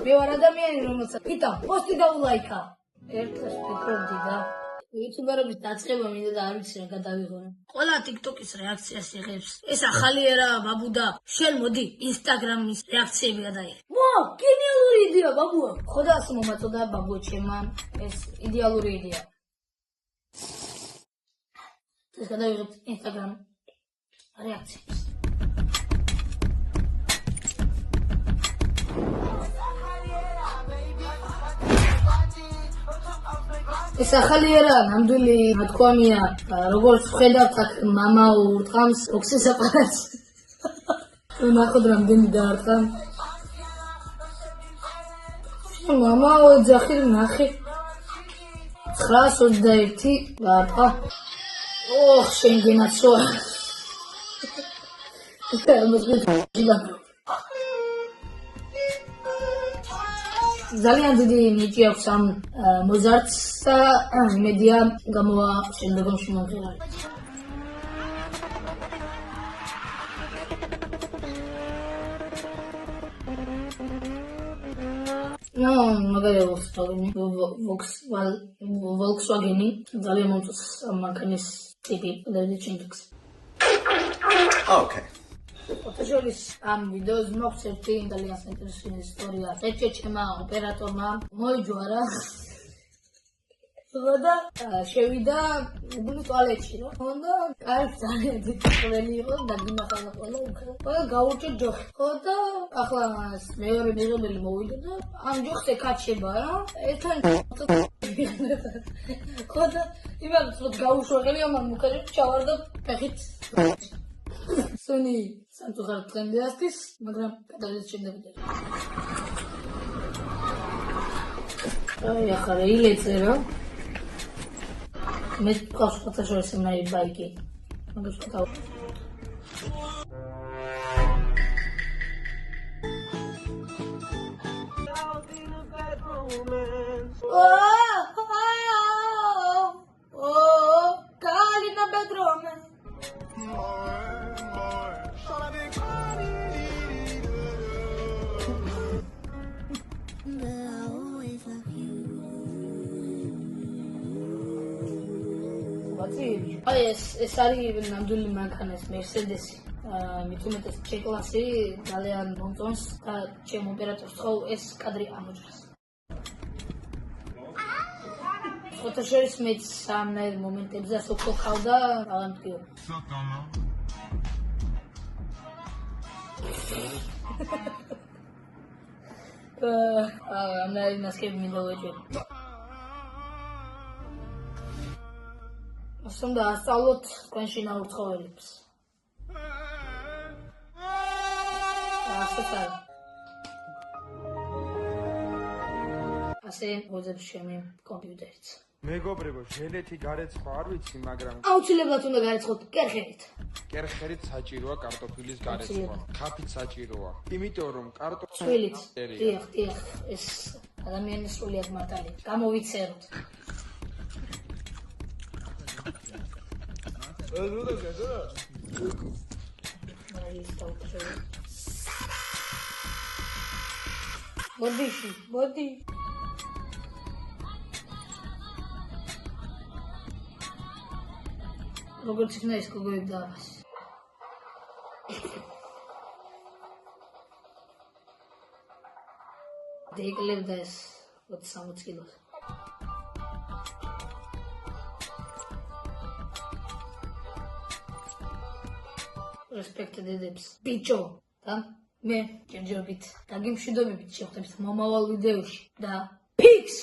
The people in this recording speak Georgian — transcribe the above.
მე ვარ ადამიანი, რომელსაც პიტა პოსტი დაულაიქა. ერთხელ ვფიქრობდი და იუთუბერების დაწყება მინდა და არ ვიცი რა გადავიღო. ყველა TikTok-ის რეაქციას იღებს. ეს ახალი ერაა, ბაბუ და შენ მოდი Instagram-ის რეაქციები გადაიღე. გენიალური იდეა, ბაბუა. ხო და ასე მომაწოდა ბაბუა ჩემმა, ეს იდეალური იდეა. ეს გადავიღებ Instagram რეაქციებს. ეს ახალი ერა, ნამდვილი ნათქვამია, როგორც ვხედავთ აქ მამა ურტყამს ოქსის აპარატს. ნახოთ რამდენი დაარტყა. მამა ოძახი ნახე. 921 დაარტყა. ოხ, შენ გენაცოა. ძალიან დიდი ნიჭი აქვს ამ მოზარდს და იმედია გამოვა შემდგომში მომღერალი. მაგალითად Volkswagen-ი ძალიან მომწონს მანქანის ტიპი და ჩინდექს. Okay. ფოტოშოპის ამ ვიდეოს მოხს ერთი ძალიან საინტერესო ისტორია. ეჭეჭემა ოპერატორმა მოიჯვარა და შევიდა უბნი ტუალეტში რა. ხონდა კარგი ძალიან დიდი პრობლემა იყო და გიმახალა ყველა გაუჭე ჯოხი. ხო და ახლა მეორე მიღებელი მოვიდა და ამ ჯოხს ეკაჩება რა. ერთთან ხო და იმას რომ გაუშველი ამან მუქარი ჩავარდა ფეხით. სონი სამწუხაროდ დღემდე ასდის, მაგრამ გადავიდეთ შემდეგი. ახლა რეილეცე რა. მე ყავს ფოტოშოპის იმაი ბაიკი. მაგას ვთქვა. Kalina bedroom. ეს არის ნამდვილი მანქანის Mercedes-ი. მით უმეტეს G-კლასი ძალიან მომწონს და ჩემ ოპერატორს ხო ეს კადრი ამოჭრას. ფოტოშოპის მეც სამნაირ მომენტებზე ასოქო ხავდა აღამტკიო. ამნაირ მასკები მინდა ვეჭვი. Asunda astalot თქვენში ნაურცხოველებს. ასე მოძებს ჩემი კომპიუტერიც. მეგობრებო, ჟელეთი გარეცხო არ ვიცი, მაგრამ აუცილებლად უნდა გარეცხოთ კერხერით. კერხერით საჭიროა კარტოფილის გარეცხვა. ხაფით საჭიროა. იმიტომ რომ კარტოფილი ცვილით. დიახ, ეს ადამიანის სრულიად მართალი. გამოვიცეროთ. მოდი. როგორც იქნა ის გოგოები დააბას. დეიკლევდა ეს 60 კილოს. Respect დედებს. ბიჭო და მე ჯერჯერობით დაგიმშვიდობებით შევხვდებით მომავალ ვიდეოში და peace